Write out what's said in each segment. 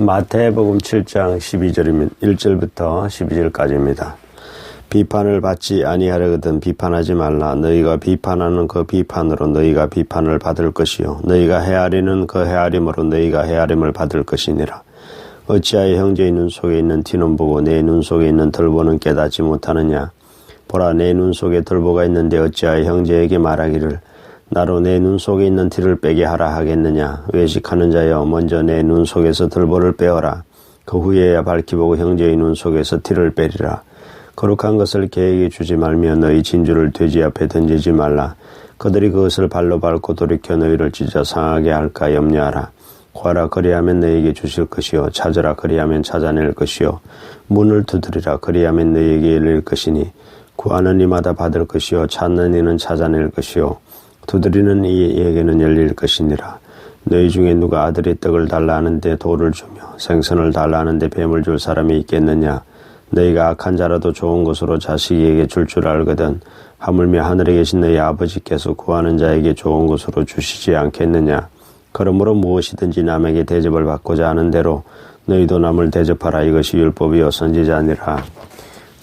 마태복음 7장 1절부터 12절까지입니다. 비판을 받지 아니하려거든 비판하지 말라. 너희가 비판하는 그 비판으로 너희가 비판을 받을 것이요 너희가 헤아리는 그 헤아림으로 너희가 헤아림을 받을 것이니라. 어찌하여 형제의 눈 속에 있는 티는 보고 내 눈 속에 있는 덜보는 깨닫지 못하느냐. 보라, 내 눈 속에 덜보가 있는데 어찌하여 형제에게 말하기를 나로 내 눈 속에 있는 티를 빼게 하라 하겠느냐. 외식하는 자여, 먼저 내 눈 속에서 덜보를 빼어라. 그 후에야 밝히 보고 형제의 눈 속에서 티를 빼리라. 거룩한 것을 개에게 주지 말며 너희 진주를 돼지 앞에 던지지 말라. 그들이 그것을 발로 밟고 돌이켜 너희를 찢어 상하게 할까 염려하라. 구하라, 그리하면 너희에게 주실 것이요 찾으라, 그리하면 찾아낼 것이요 문을 두드리라, 그리하면 너희에게 열릴 것이니 구하는 이마다 받을 것이요 찾는 이는 찾아낼 것이요 두드리는 이에게는 열릴 것이니라. 너희 중에 누가 아들이 떡을 달라 하는데 돌을 주며 생선을 달라 하는데 뱀을 줄 사람이 있겠느냐. 너희가 악한 자라도 좋은 것으로 자식에게 줄 알거든 하물며 하늘에 계신 너희 아버지께서 구하는 자에게 좋은 것으로 주시지 않겠느냐. 그러므로 무엇이든지 남에게 대접을 받고자 하는 대로 너희도 남을 대접하라. 이것이 율법이요 선지자니라.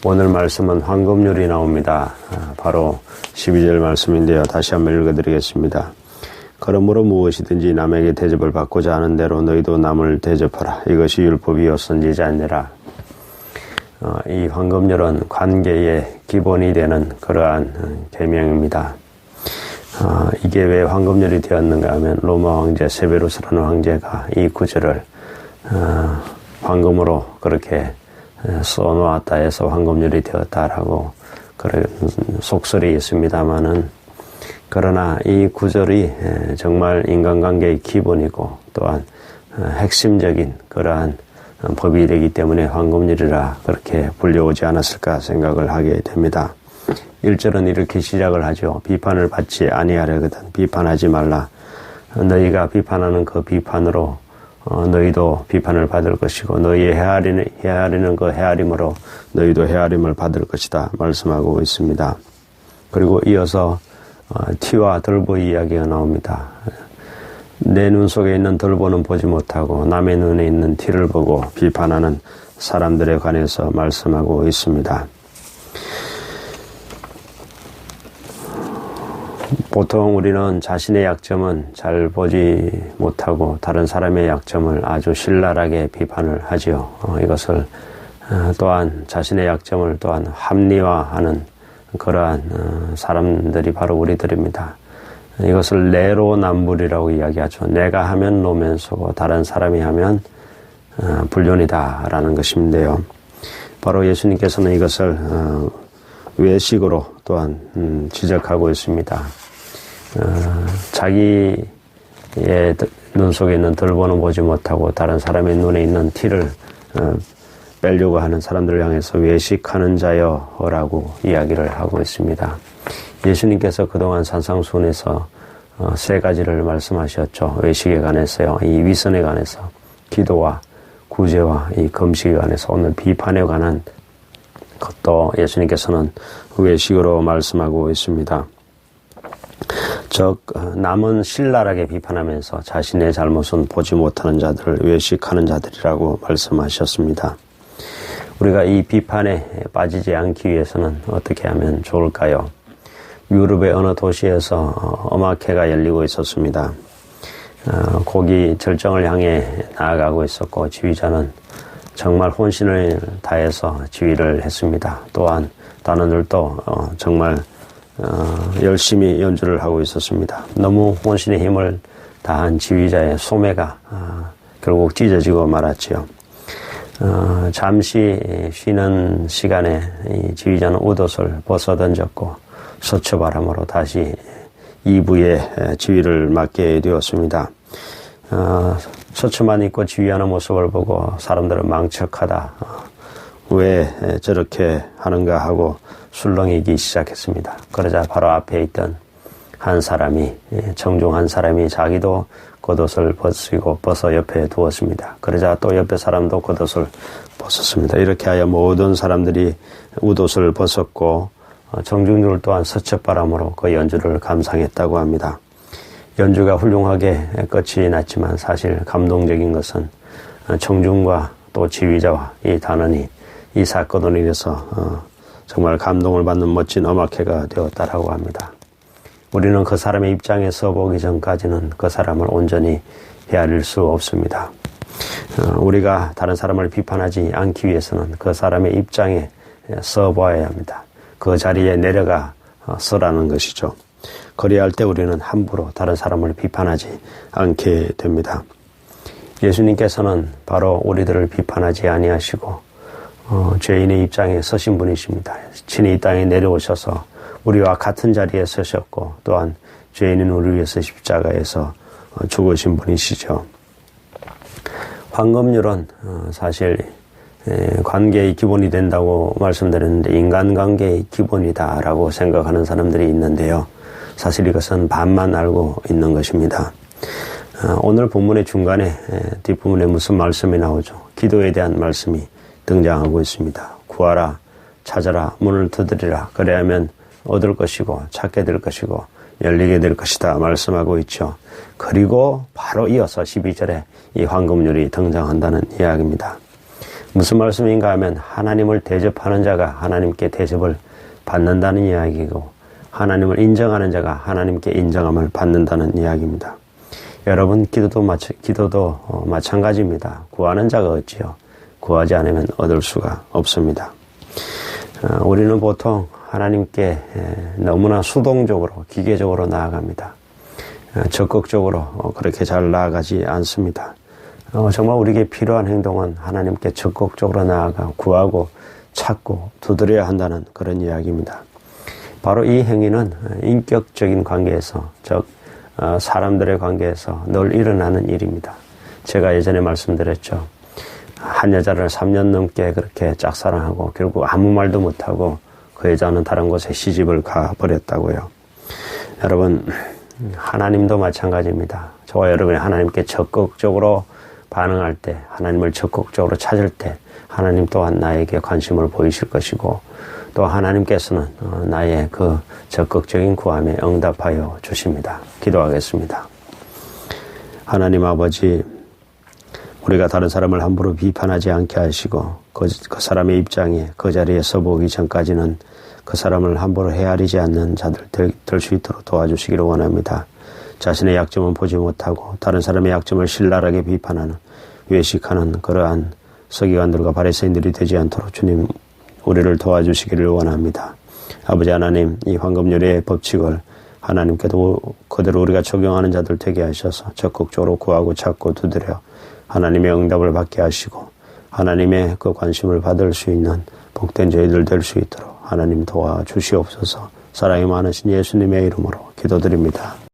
오늘 말씀은 황금률이 나옵니다. 바로 12절 말씀인데요. 다시 한번 읽어드리겠습니다. 그러므로 무엇이든지 남에게 대접을 받고자 하는 대로 너희도 남을 대접하라. 이것이 율법이요 선지자니라. 이 황금률은 관계의 기본이 되는 그러한 계명입니다. 이게 왜 황금률이 되었는가 하면 로마 황제 세베루스라는 황제가 이 구절을 황금으로 그렇게 써놓았다 해서 황금률이 되었다라고 그런 속설이 있습니다만은, 그러나 이 구절이 정말 인간관계의 기본이고 또한 핵심적인 그러한 법이 되기 때문에 황금률이라 그렇게 불려오지 않았을까 생각을 하게 됩니다. 1절은 이렇게 시작을 하죠. 비판을 받지 아니하려거든 비판하지 말라. 너희가 비판하는 그 비판으로 너희도 비판을 받을 것이고 너희의 헤아리는 그 헤아림으로 너희도 헤아림을 받을 것이다 말씀하고 있습니다. 그리고 이어서 티와 덜보 이야기가 나옵니다. 내 눈 속에 있는 덜보는 보지 못하고 남의 눈에 있는 티를 보고 비판하는 사람들에 관해서 말씀하고 있습니다. 보통 우리는 자신의 약점은 잘 보지 못하고 다른 사람의 약점을 아주 신랄하게 비판을 하지요. 이것을 또한 자신의 약점을 또한 합리화하는 그러한 사람들이 바로 우리들입니다. 이것을 내로남불이라고 이야기하죠. 내가 하면 노면서고 다른 사람이 하면 불륜이다라는 것인데요. 바로 예수님께서는 이것을 외식으로 또한 지적하고 있습니다. 자기의 눈 속에 있는 덜보는 보지 못하고 다른 사람의 눈에 있는 티를 빼려고 하는 사람들을 향해서 외식하는 자여라고 이야기를 하고 있습니다. 예수님께서 그동안 산상수훈에서 세 가지를 말씀하셨죠. 외식에 관해서요. 이 위선에 관해서, 기도와 구제와 이 금식에 관해서, 오늘 비판에 관한 것도 예수님께서는 외식으로 말씀하고 있습니다. 즉 남은 신랄하게 비판하면서 자신의 잘못은 보지 못하는 자들을 외식하는 자들이라고 말씀하셨습니다. 우리가 이 비판에 빠지지 않기 위해서는 어떻게 하면 좋을까요? 유럽의 어느 도시에서 엄학회가 열리고 있었습니다. 고기 절정을 향해 나아가고 있었고 지휘자는 정말 혼신을 다해서 지휘를 했습니다. 또한 단원들도 정말 열심히 연주를 하고 있었습니다. 너무 혼신의 힘을 다한 지휘자의 소매가 결국 찢어지고 말았지요. 잠시 쉬는 시간에 이 지휘자는 옷옷을 벗어던졌고 서초바람으로 다시 2부의 지휘를 맡게 되었습니다. 셔츠만 입고 지휘하는 모습을 보고 사람들은 망측하다. 왜 저렇게 하는가 하고 술렁이기 시작했습니다. 그러자 바로 앞에 있던 한 사람이, 청중한 사람이 자기도 겉옷을 벗어 옆에 두었습니다. 그러자 또 옆에 사람도 겉옷을 벗었습니다. 이렇게 하여 모든 사람들이 웃옷을 벗었고 청중들 또한 서측바람으로 그 연주를 감상했다고 합니다. 연주가 훌륭하게 끝이 났지만 사실 감동적인 것은 청중과 또 지휘자와 이 단원이 이 사건으로 인해서 정말 감동을 받는 멋진 엄학회가 되었다라고 합니다. 우리는 그 사람의 입장에서 보기 전까지는 그 사람을 온전히 헤아릴 수 없습니다. 우리가 다른 사람을 비판하지 않기 위해서는 그 사람의 입장에 서봐야 합니다. 그 자리에 내려가 서라는 것이죠. 그리할 때 우리는 함부로 다른 사람을 비판하지 않게 됩니다. 예수님께서는 바로 우리들을 비판하지 아니하시고 죄인의 입장에 서신 분이십니다. 친히 이 땅에 내려오셔서 우리와 같은 자리에 서셨고 또한 죄인인 우리를 위해서 십자가에서 죽으신 분이시죠. 황금률은 사실 관계의 기본이 된다고 말씀드렸는데 인간관계의 기본이다라고 생각하는 사람들이 있는데요. 사실 이것은 반만 알고 있는 것입니다. 오늘 본문의 중간에 뒷부분에 무슨 말씀이 나오죠? 기도에 대한 말씀이 등장하고 있습니다. 구하라, 찾아라, 문을 두드리라. 그래야만 얻을 것이고 찾게 될 것이고 열리게 될 것이다 말씀하고 있죠. 그리고 바로 이어서 12절에 이 황금률이 등장한다는 이야기입니다. 무슨 말씀인가 하면 하나님을 대접하는 자가 하나님께 대접을 받는다는 이야기고 하나님을 인정하는 자가 하나님께 인정함을 받는다는 이야기입니다. 여러분 기도도 마찬가지입니다. 구하는 자가 얻지요. 구하지 않으면 얻을 수가 없습니다. 우리는 보통 하나님께 너무나 수동적으로 기계적으로 나아갑니다. 적극적으로 그렇게 잘 나아가지 않습니다. 정말 우리에게 필요한 행동은 하나님께 적극적으로 나아가 구하고 찾고 두드려야 한다는 그런 이야기입니다. 바로 이 행위는 인격적인 관계에서 즉 사람들의 관계에서 늘 일어나는 일입니다. 제가 예전에 말씀드렸죠. 한 여자를 3년 넘게 그렇게 짝사랑하고 결국 아무 말도 못하고 그 여자는 다른 곳에 시집을 가버렸다고요. 여러분 하나님도 마찬가지입니다. 저와 여러분이 하나님께 적극적으로 반응할 때 하나님을 적극적으로 찾을 때 하나님 또한 나에게 관심을 보이실 것이고 또 하나님께서는 나의 그 적극적인 구함에 응답하여 주십니다. 기도하겠습니다. 하나님 아버지, 우리가 다른 사람을 함부로 비판하지 않게 하시고 그 사람의 입장에 그 자리에 서보기 전까지는 그 사람을 함부로 헤아리지 않는 자들 될 수 있도록 도와주시기를 원합니다. 자신의 약점은 보지 못하고 다른 사람의 약점을 신랄하게 비판하는 외식하는 그러한 서기관들과 바리새인들이 되지 않도록 주님 우리를 도와주시기를 원합니다. 아버지 하나님, 이 황금률의 법칙을 하나님께도 그대로 우리가 적용하는 자들 되게 하셔서 적극적으로 구하고 찾고 두드려 하나님의 응답을 받게 하시고 하나님의 그 관심을 받을 수 있는 복된 저희들 될 수 있도록 하나님 도와주시옵소서. 사랑이 많으신 예수님의 이름으로 기도드립니다.